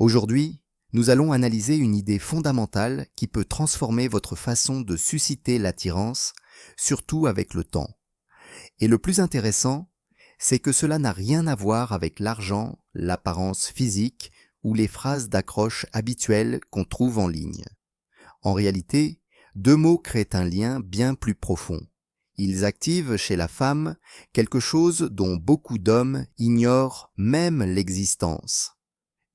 Aujourd'hui, nous allons analyser une idée fondamentale qui peut transformer votre façon de susciter l'attirance, surtout avec le temps. Et le plus intéressant, c'est que cela n'a rien à voir avec l'argent, l'apparence physique ou les phrases d'accroche habituelles qu'on trouve en ligne. En réalité, deux mots créent un lien bien plus profond. Ils activent chez la femme quelque chose dont beaucoup d'hommes ignorent même l'existence.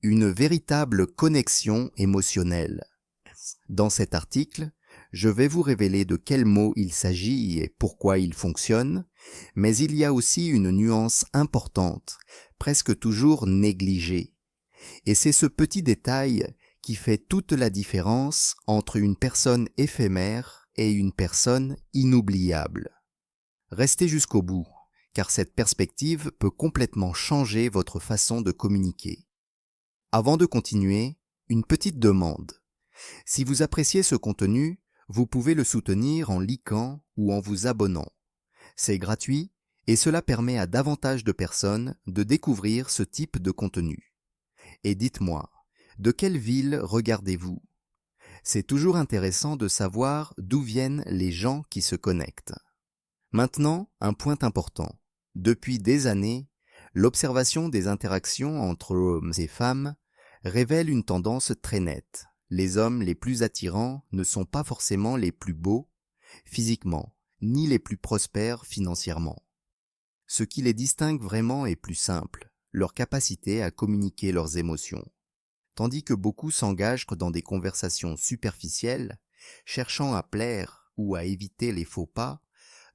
Une véritable connexion émotionnelle. Dans cet article, je vais vous révéler de quels mots il s'agit et pourquoi ils fonctionnent, mais il y a aussi une nuance importante, presque toujours négligée. Et c'est ce petit détail qui fait toute la différence entre une personne éphémère et une personne inoubliable. Restez jusqu'au bout, car cette perspective peut complètement changer votre façon de communiquer. Avant de continuer, une petite demande. Si vous appréciez ce contenu, vous pouvez le soutenir en likant ou en vous abonnant. C'est gratuit et cela permet à davantage de personnes de découvrir ce type de contenu. Et dites-moi, de quelle ville regardez-vous? C'est toujours intéressant de savoir d'où viennent les gens qui se connectent. Maintenant, un point important. Depuis des années, l'observation des interactions entre hommes et femmes révèle une tendance très nette. Les hommes les plus attirants ne sont pas forcément les plus beaux physiquement, ni les plus prospères financièrement. Ce qui les distingue vraiment est plus simple, leur capacité à communiquer leurs émotions. Tandis que beaucoup s'engagent dans des conversations superficielles, cherchant à plaire ou à éviter les faux pas,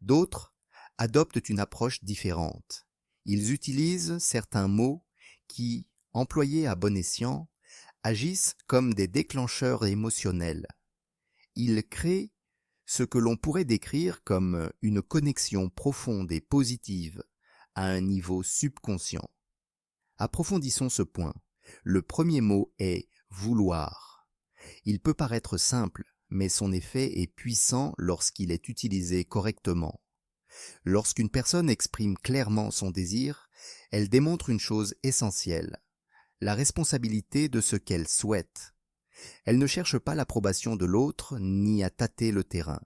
d'autres adoptent une approche différente. Ils utilisent certains mots qui, employés à bon escient, agissent comme des déclencheurs émotionnels. Ils créent ce que l'on pourrait décrire comme une connexion profonde et positive à un niveau subconscient. Approfondissons ce point. Le premier mot est « vouloir ». Il peut paraître simple, mais son effet est puissant lorsqu'il est utilisé correctement. Lorsqu'une personne exprime clairement son désir, elle démontre une chose essentielle, la responsabilité de ce qu'elle souhaite. Elle ne cherche pas l'approbation de l'autre ni à tâter le terrain.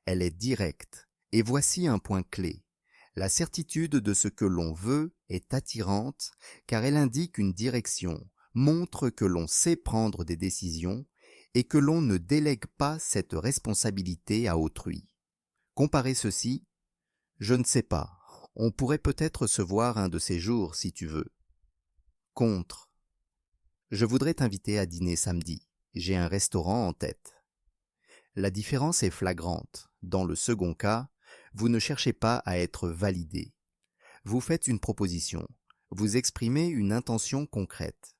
Elle est directe. Et voici un point clé. La certitude de ce que l'on veut est attirante car elle indique une direction, montre que l'on sait prendre des décisions et que l'on ne délègue pas cette responsabilité à autrui. Comparez ceci, je ne sais pas, on pourrait peut-être se voir un de ces jours si tu veux. Contre. Je voudrais t'inviter à dîner samedi. J'ai un restaurant en tête. La différence est flagrante. Dans le second cas, vous ne cherchez pas à être validé. Vous faites une proposition. Vous exprimez une intention concrète.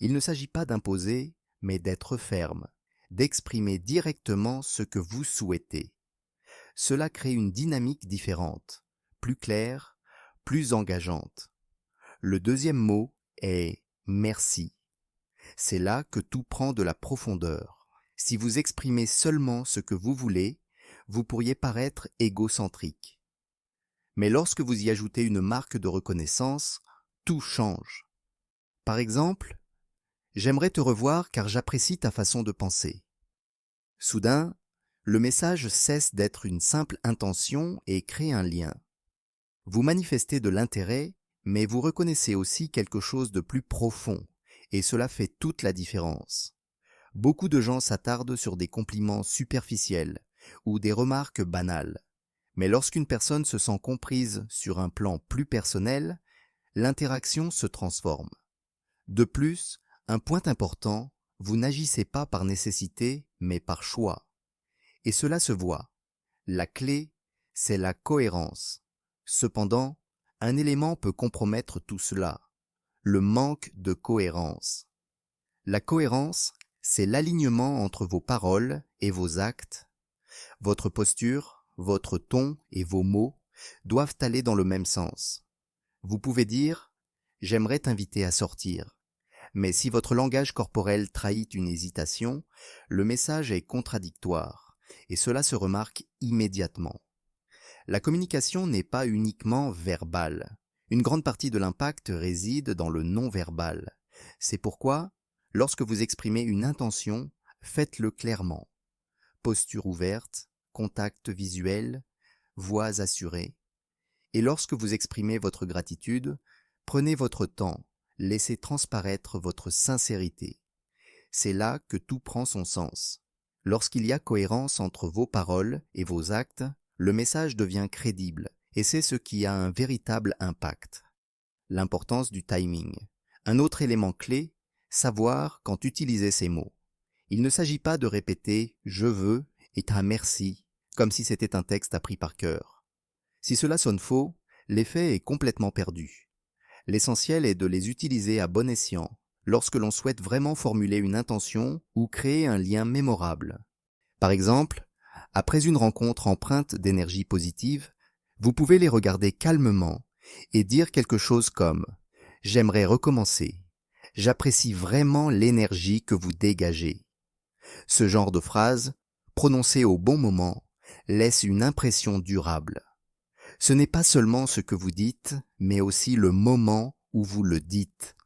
Il ne s'agit pas d'imposer, mais d'être ferme, d'exprimer directement ce que vous souhaitez. Cela crée une dynamique différente, plus claire, plus engageante. Le deuxième mot est « merci ». C'est là que tout prend de la profondeur. Si vous exprimez seulement ce que vous voulez, vous pourriez paraître égocentrique. Mais lorsque vous y ajoutez une marque de reconnaissance, tout change. Par exemple, « J'aimerais te revoir car j'apprécie ta façon de penser ». Soudain, le message cesse d'être une simple intention et crée un lien. Vous manifestez de l'intérêt, mais vous reconnaissez aussi quelque chose de plus profond, et cela fait toute la différence. Beaucoup de gens s'attardent sur des compliments superficiels ou des remarques banales. Mais lorsqu'une personne se sent comprise sur un plan plus personnel, l'interaction se transforme. De plus, un point important, vous n'agissez pas par nécessité, mais par choix. Et cela se voit. La clé, c'est la cohérence. Cependant, un élément peut compromettre tout cela, le manque de cohérence. La cohérence, c'est l'alignement entre vos paroles et vos actes. Votre posture, votre ton et vos mots doivent aller dans le même sens. Vous pouvez dire « j'aimerais t'inviter à sortir ». Mais si votre langage corporel trahit une hésitation, le message est contradictoire, et cela se remarque immédiatement. La communication n'est pas uniquement verbale. Une grande partie de l'impact réside dans le non-verbal. C'est pourquoi Lorsque vous exprimez une intention, faites-le clairement. Posture ouverte, contact visuel, voix assurée. Et lorsque vous exprimez votre gratitude, prenez votre temps, laissez transparaître votre sincérité. C'est là que tout prend son sens. Lorsqu'il y a cohérence entre vos paroles et vos actes, le message devient crédible, et c'est ce qui a un véritable impact. L'importance du timing. Un autre élément clé, savoir quand utiliser ces mots. Il ne s'agit pas de répéter « je veux » et « un merci » comme si c'était un texte appris par cœur. Si cela sonne faux, l'effet est complètement perdu. L'essentiel est de les utiliser à bon escient, lorsque l'on souhaite vraiment formuler une intention ou créer un lien mémorable. Par exemple, après une rencontre empreinte d'énergie positive, vous pouvez les regarder calmement et dire quelque chose comme « J'aimerais recommencer. J'apprécie vraiment l'énergie que vous dégagez. » Ce genre de phrase, prononcée au bon moment, laisse une impression durable. Ce n'est pas seulement ce que vous dites, mais aussi le moment où vous le dites.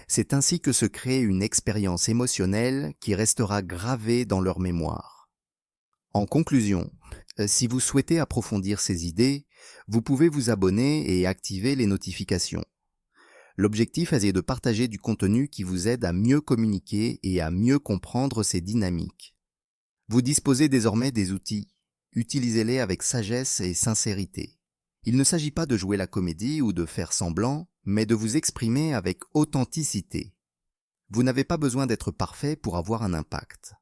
C'est ainsi que se crée une expérience émotionnelle qui restera gravée dans leur mémoire. En conclusion, si vous souhaitez approfondir ces idées, vous pouvez vous abonner et activer les notifications. L'objectif est de partager du contenu qui vous aide à mieux communiquer et à mieux comprendre ces dynamiques. Vous disposez désormais des outils. Utilisez-les avec sagesse et sincérité. Il ne s'agit pas de jouer la comédie ou de faire semblant, mais de vous exprimer avec authenticité. Vous n'avez pas besoin d'être parfait pour avoir un impact.